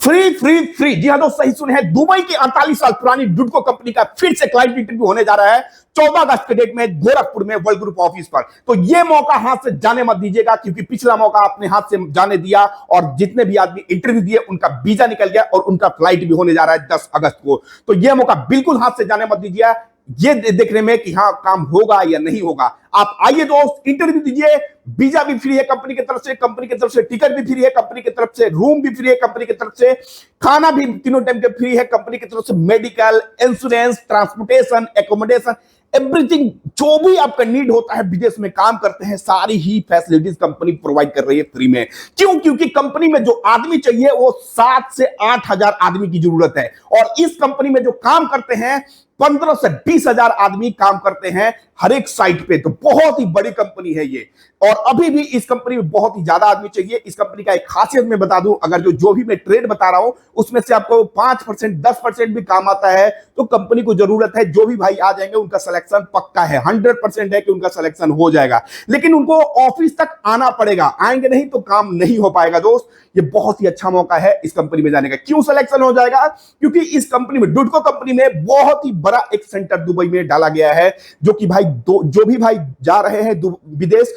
Free free free. जी हाँ दोस्त, सही सुने हैं। दुबई की 48 साल पुरानी डुडको कंपनी का फिर से क्लाइंट इंटरव्यू होने जा रहा है 14 अगस्त के डेट में गोरखपुर में वर्ल्ड ग्रुप ऑफिस पर। तो यह मौका हाथ से जाने मत दीजिएगा, क्योंकि पिछला मौका आपने हाथ से जाने दिया और जितने भी आदमी इंटरव्यू दिए उनका वीजा निकल गया और उनका फ्लाइट भी होने जा रहा है 10 अगस्त को। तो यह मौका बिल्कुल हाथ से जाने मत दीजिए, ये देखने में कि हाँ काम होगा या नहीं होगा। आप आइए दोस्त, इंटरव्यू दीजिए, वीजा भी फ्री है कंपनी की तरफ से, कंपनी की तरफ से टिकट भी फ्री है, कंपनी की तरफ से रूम भी फ्री है, कंपनी की तरफ से खाना भी तीनों टाइम के फ्री है, कंपनी की तरफ से medical, insurance, transportation, accommodation, everything जो भी आपका नीड होता है विदेश में काम करते हैं, सारी ही फैसिलिटीज कंपनी प्रोवाइड कर रही है फ्री में। क्यों? क्योंकि कंपनी में जो आदमी चाहिए वो 7 से 8 हजार आदमी की जरूरत है, और इस कंपनी में जो काम करते हैं 15 से 20 हजार आदमी काम करते हैं हर एक साइट पे। तो बहुत ही बड़ी कंपनी है ये, और अभी भी इस कंपनी में बहुत ही ज्यादा आदमी चाहिए। इस कंपनी का एक खासियत मैं बता दूं, अगर जो भी मैं ट्रेड बता रहा हूं उसमें से आपको 5% 10% भी काम आता है तो कंपनी को जरूरत है, जो भी भाई आ जाएंगे उनका सिलेक्शन पक्का है, 100% है कि उनका सिलेक्शन हो जाएगा। लेकिन उनको ऑफिस तक आना पड़ेगा, आएंगे नहीं तो काम नहीं हो पाएगा दोस्त। ये बहुत ही अच्छा मौका है इस कंपनी में जाने का। क्यों सिलेक्शन हो जाएगा? क्योंकि इस कंपनी में, डुडको कंपनी में, बहुत ही बड़ा एक सेंटर दुबई में डाला गया है, जो कि भाई जो भी भाई जा रहे हैं विदेश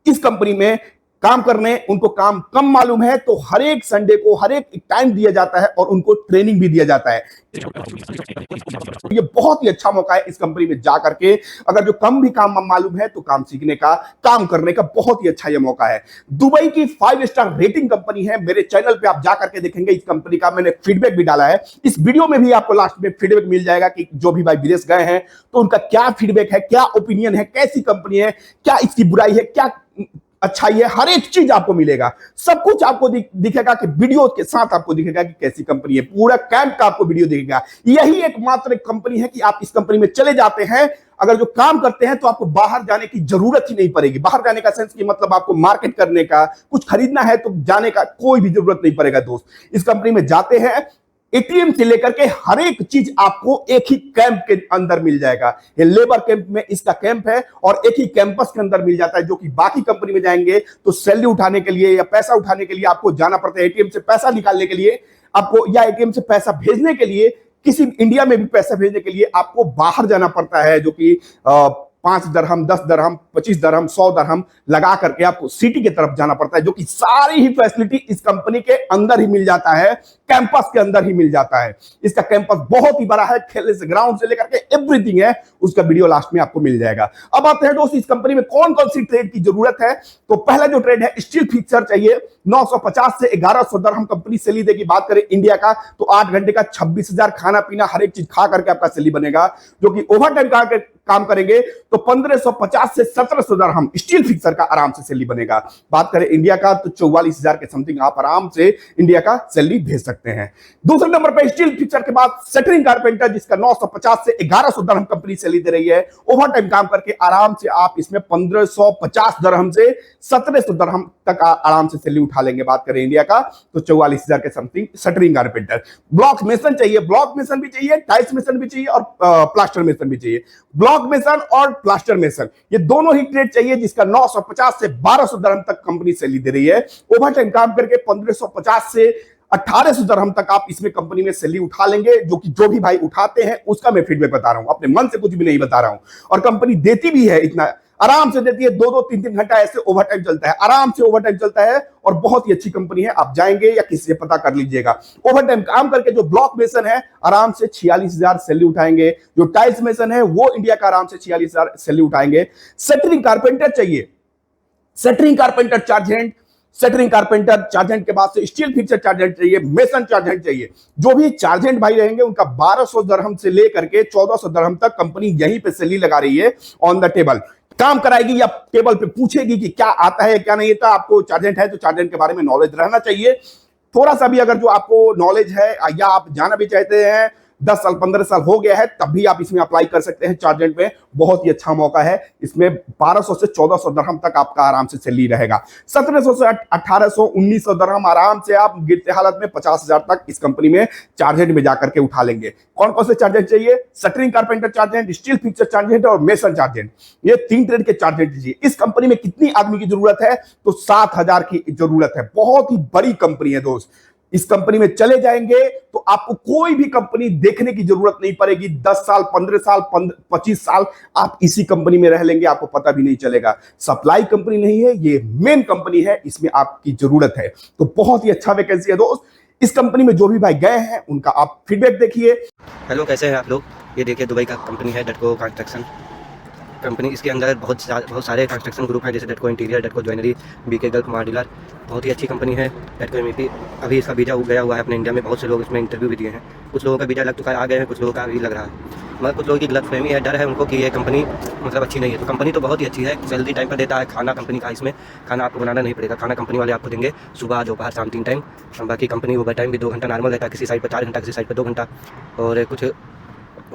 इस कंपनी में काम करने, उनको काम कम मालूम है तो हर एक संडे को हर एक टाइम दिया जाता है और उनको ट्रेनिंग भी दिया जाता है। ये बहुत ही अच्छा मौका है इस कंपनी में जाकर के, अगर जो कम भी काम मालूम है तो काम सीखने का, काम करने का बहुत ही अच्छा ये मौका है। दुबई की 5 स्टार रेटिंग कंपनी है। मेरे चैनल पे आप जाकर के देखेंगे इस कंपनी का मैंने फीडबैक भी डाला है। इस वीडियो में भी आपको लास्ट में फीडबैक मिल जाएगा कि जो भी भाई विदेश गए हैं तो उनका क्या फीडबैक है, क्या ओपिनियन है, कैसी कंपनी है, क्या इसकी बुराई है, क्या अच्छा ये, हर एक चीज आपको मिलेगा। सब कुछ आपको दिखेगा कि वीडियो के साथ आपको दिखेगा कि कैसी कंपनी है, पूरा कैंप का आपको वीडियो दिखेगा। यही एकमात्र एक कंपनी है कि आप इस कंपनी में चले जाते हैं, अगर जो काम करते हैं तो आपको बाहर जाने की जरूरत ही नहीं पड़ेगी। बाहर जाने का सेंस की मतलब आपको मार्केट करने का, कुछ खरीदना है तो जाने का कोई भी जरूरत नहीं पड़ेगा दोस्त। इस कंपनी में जाते हैं, एटीएम से लेकर के हर एक चीज आपको एक ही कैंप के अंदर मिल जाएगा। ये लेबर कैंप में इसका कैंप है और एक ही कैंपस के अंदर मिल जाता है, जो कि बाकी कंपनी में जाएंगे तो सैलरी उठाने के लिए या पैसा उठाने के लिए आपको जाना पड़ता है। एटीएम से पैसा निकालने के लिए आपको, या एटीएम से पैसा भेजने के लिए, किसी इंडिया में भी पैसा भेजने के लिए आपको बाहर जाना पड़ता है, जो कि 5 दरहम, 10 दरहम, 25 दरहम, 100 दरहम लगा करके आपको सिटी की तरफ जाना पड़ता है, जो कि सारी ही फैसिलिटी इस कंपनी के अंदर ही मिल जाता है, कैंपस के अंदर ही मिल जाता है। इसका कैंपस बहुत ही बड़ा है, खेलने से ग्राउंड से लेकर के एवरीथिंग है, उसका वीडियो लास्ट में आपको मिल जाएगा। अब आते हैं दोस्त, इस कंपनी में कौन कौन सी ट्रेड की जरूरत है। तो पहला जो ट्रेड है, स्टील फिक्सर चाहिए। 950 से 1100 दरहम कंपनी सैलरी देगी। बात करें इंडिया का तो 8 घंटे का 26,000, खाना पीना हर एक चीज खा करके आपका सैलरी बनेगा। जो कि ओवर टाइम काम करेंगे तो 1550 से 1700 दरहम स्टील फिक्सर का आराम से सैलरी बनेगा। बात करें इंडिया का तो 44,000 के समथिंग आप आराम से इंडिया का सैलरी भेज सकते हैं। दूसरे नंबर पर स्टील फिक्सर के बाद सेटरिंग कारपेंटर, जिसका 950 से 1100 दरहम कंपनी सैलरी दे रही है। ओवर टाइम काम करके आराम से आप इसमें 1550 दरहम से 1700 दरहम तक आराम से सैलरी उठा लेंगे। बात करें इंडिया का तो 44,000 के समथिंग सेटरिंग कारपेंटर। ब्लॉक मेसन चाहिए, ब्लॉक मेसन भी चाहिए, टाइल्स मेसन भी चाहिए और प्लास्टर मेसन भी चाहिए। ब्लॉक मेसन और प्लास्टर मेसन, ये दोनों ही ट्रेड चाहिए, जिसका 950 से 1200 दरहम तक कंपनी सैलरी दे रही है। ओवर टाइम काम करके 1550 से 1800 दरहम तक आप इसमें कंपनी में सैलरी उठा लेंगे। जो कि जो भी भाई उठाते हैं उसका मैं फीडबैक बता रहा हूं, अपने मन से कुछ भी नहीं बता रहा हूं। और कंपनी देती भी है, इतना आराम से देती है, 2-2 3-3 घंटा ऐसे ओवर टाइम चलता है, आराम से ओवर टाइम चलता है और बहुत ही अच्छी कंपनी है। आप जाएंगे या किसी से पता कर लीजिएगा। ओवर टाइम काम करके जो ब्लॉक मेसन है आराम से 46,000 सैलरी उठाएंगे। जो टाइल्स मेसन है वो इंडिया का आराम से 46,000 सैलरी उठाएंगे। सेटरिंग कारपेंटर चाहिए, सेटरिंग कारपेंटर चार्जेंट, सेटरिंग कारपेंटर चार्जेंट के बाद से स्टील फिक्सर चार्जेंट चाहिए, मेसन चार्जेंट चाहिए। जो भी चार्जेंट भाई रहेंगे उनका 1200 दरहम से लेकर के 1400 दरहम तक कंपनी यहीं पे सैलरी लगा रही है। ऑन द टेबल काम कराएगी या टेबल पे पूछेगी कि क्या आता है क्या नहीं आता। आपको चार्जेंट है तो चार्जेंट के बारे में नॉलेज रहना चाहिए, थोड़ा सा भी। अगर जो आपको नॉलेज है या आप जाना भी चाहते हैं, 10 साल 15 साल हो गया है, तब भी आप इसमें अप्लाई कर सकते हैं। चार्जेंट में बहुत ही अच्छा मौका है। इसमें 1200 से 1400 दरहम तक आपका आराम से सैलरी रहेगा। 1700 से 1800 1900 दरहम आराम से आप गिरते हालत में 50,000 तक इस कंपनी में चार्जेंट में जाकर के उठा लेंगे। कौन कौन से चार्जेंट चाहिए? शटरिंग कारपेंटर चार्जेंट, स्टील फिक्सर चार्जेंट और मेसन चार्जेंट। ये 3 ट्रेड के चार्जेंट चाहिए। इस कंपनी में कितनी आदमी की जरूरत है? तो 7,000 की जरूरत है। बहुत ही बड़ी कंपनी है दोस्त। इस कंपनी में चले जाएंगे तो आपको कोई भी कंपनी देखने की जरूरत नहीं पड़ेगी। 10 साल, 15 साल, 25 साल आप इसी कंपनी में रह लेंगे, आपको पता भी नहीं चलेगा। सप्लाई कंपनी नहीं है, ये मेन कंपनी है, इसमें आपकी जरूरत है। तो बहुत ही अच्छा वैकेंसी है दोस्त। इस कंपनी में जो भी भाई गए हैं उनका आप फीडबैक देखिए। हेलो, कैसे हैं आप लोग। ये देखिए दुबई का कंपनी है डटको कंस्ट्रक्शन कंपनी। इसके अंदर बहुत सारे कंस्ट्रक्शन ग्रुप हैं, जैसे Dutco interior, Dutco jewellery, BK Gulf modular. बहुत ही अच्छी कंपनी है डटको एमईपी। अभी इसका वीज़ा गया हुआ है अपने इंडिया में। बहुत से लोग इसमें इंटरव्यू भी दिए हैं। कुछ लोगों का वीज़ा लग चुका है, आ गए हैं, कुछ लोगों का अभी लग रहा है। मगर कुछ लोगों की गलतफहमी है, डर है उनको कि ये कंपनी मतलब अच्छी नहीं है। तो कंपनी तो बहुत ही अच्छी है, सैलरी टाइम पर देता है, खाना कंपनी का, इसमें खाना आपको बनाना नहीं पड़ेगा, खाना कंपनी वाले आपको देंगे सुबह दोपहर शाम 3 टाइम। बाकी कंपनी ओवर टाइम भी 2 घंटा नॉर्मल रहता है, किसी साइड पर 4 घंटा, किसी साइड पर 2 घंटा, और कुछ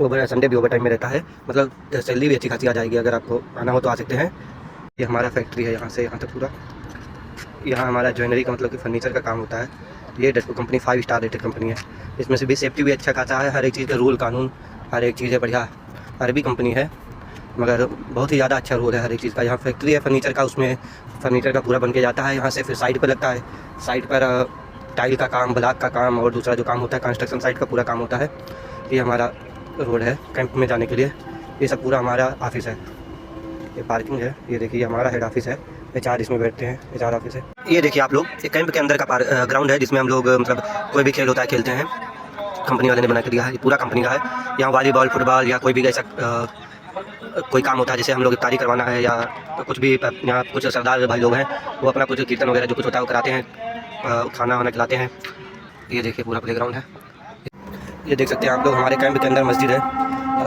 ओवर संडे भी ओवर टाइम में रहता है। मतलब सैलरी भी अच्छी खासी आ जाएगी। अगर आपको आना हो तो आ सकते हैं। ये हमारा फैक्ट्री है, यहाँ से यहाँ तक पूरा। यहाँ हमारा ज्वेलरी का मतलब कि फर्नीचर का काम होता है। ये डटको कंपनी 5 स्टार रेटेड कंपनी है। इसमें से भी सेफ्टी भी अच्छा खासा है, हर एक चीज़ का रूल कानून, हर एक चीज़ है बढ़िया। अरबी कंपनी है मगर बहुत ही ज़्यादा अच्छा रूल है हर एक चीज़ का। यहाँ फैक्ट्री है फर्नीचर का, उसमें फर्नीचर का पूरा बन के जाता है। यहाँ से फिर साइड पर लगता है, साइड पर टाइल का काम, ब्लॉक का काम, और दूसरा जो काम होता है कंस्ट्रक्शन साइट का पूरा काम होता है। ये हमारा रोड है कैंप में जाने के लिए। ये सब पूरा हमारा ऑफिस है। ये पार्किंग है। ये देखिए हमारा हेड ऑफिस है, HR इसमें बैठते हैं, HR ऑफिस है। ये देखिए आप लोग, ये कैंप के अंदर का ग्राउंड है, जिसमें हम लोग मतलब कोई भी खेल होता है खेलते हैं। कंपनी वाले ने बना के दिया है, ये पूरा कंपनी का है। यहाँ वॉलीबॉल, फुटबॉल या कोई भी ऐसा कोई काम होता है, जैसे हम लोग इफ्तारी करवाना है या कुछ भी, यहाँ कुछ सरदार भाई लोग हैं, वो अपना कुछ कीर्तन वगैरह जो कुछ होता है वो कराते हैं, खाना वाना खिलाते हैं। ये देखिए पूरा प्लेग्राउंड है। ये देख सकते हैं आप लोग, हमारे कैंप के अंदर मस्जिद है।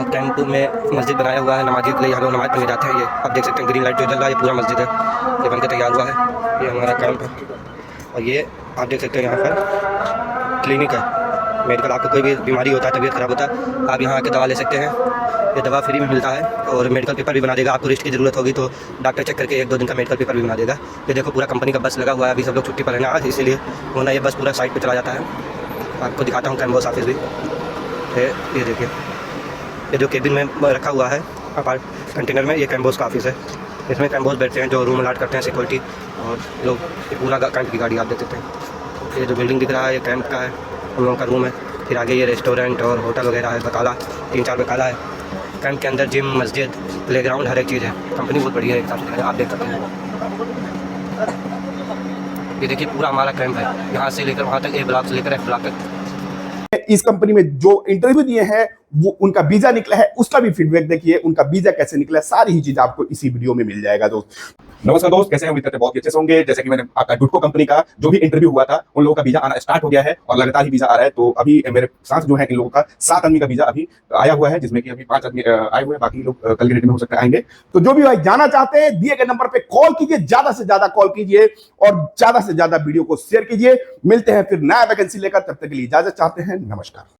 कैंप में मस्जिद बनाया हुआ है नमाज़ियों के लिए, यहाँ लोग नमाज़ पढ़ने जाते हैं। ये आप देख सकते हैं ग्रीन लाइट जो जल रहा है, ये पूरा मस्जिद है, ये बनकर तैयार हुआ है। ये हमारा कैंप है। और ये आप देख सकते हैं यहाँ पर क्लिनिक है, मेडिकल। आपको कोई भी बीमारी होता है, तबीयत ख़राब होता है, आप यहाँ आके दवा ले सकते हैं। ये दवा फ्री में मिलता है, और मेडिकल पेपर भी बना देगा। आपको रिस्ट की ज़रूरत होगी तो डॉक्टर चेक करके 1-2 दिन का मेडिकल पेपर भी बना देगा। ये देखो पूरा कंपनी का बस लगा हुआ है। अभी सब लोग छुट्टी पर है ना आज, इसीलिए वरना ये बस पूरा साइड पर चला जाता है। आपको दिखाता हूँ कैम्बोस ऑफिस भी। ये देखिए, ये जो केबिन में रखा हुआ है कंटेनर में, ये कैम्बोस का ऑफिस है। इसमें कैम्बोस बैठते हैं जो रूम अलाट करते हैं सिक्योरिटी और लोग। ये पूरा कैंप की गाड़ी आप देख सकते हैं। ये जो बिल्डिंग दिख रहा है ये कैंप का है, हम लोगों का रूम है। फिर आगे ये रेस्टोरेंट और होटल वगैरह है, बकाला 3-4 बकाला है। कैंप के अंदर जिम, मस्जिद, प्लेग्राउंड, हर एक चीज़ है। कंपनी बहुत बढ़िया है, एक हिसाब से आप देख सकते हैं। ये देखिए पूरा हमारा कैंप है, यहाँ से लेकर वहाँ तक, A ब्लॉक से लेकर F ब्लॉक तक। इस कंपनी में जो इंटरव्यू दिए हैं वो उनका वीजा निकला है, उसका भी फीडबैक देखिए, उनका वीजा कैसे निकला है, सारी ही चीज आपको इसी वीडियो में मिल जाएगा दोस्त। नमस्कार दोस्त, कैसे हैं? उम्मीद करते हैं बहुत ही अच्छे से होंगे। जैसे कि मैंने आपका डटको कंपनी का जो भी इंटरव्यू हुआ था, उन लोगों का वीजा आना स्टार्ट हो गया है और लगातार ही वीजा आ रहा है। तो अभी मेरे साथ जो है इन लोगों का 7 आदमी का वीजा अभी आया हुआ है, जिसमें कि अभी 5 आदमी आए हुए हैं, बाकी लोग कल की डेट में हो सकता है आएंगे। तो जो भी भाई जाना चाहते हैं, दिए गए नंबर पे कॉल कीजिए, ज्यादा से ज्यादा कॉल कीजिए और ज्यादा से ज्यादा वीडियो को शेयर कीजिए। मिलते हैं फिर नया वैकेंसी लेकर, तब तक के लिए इजाजत चाहते हैं। नमस्कार।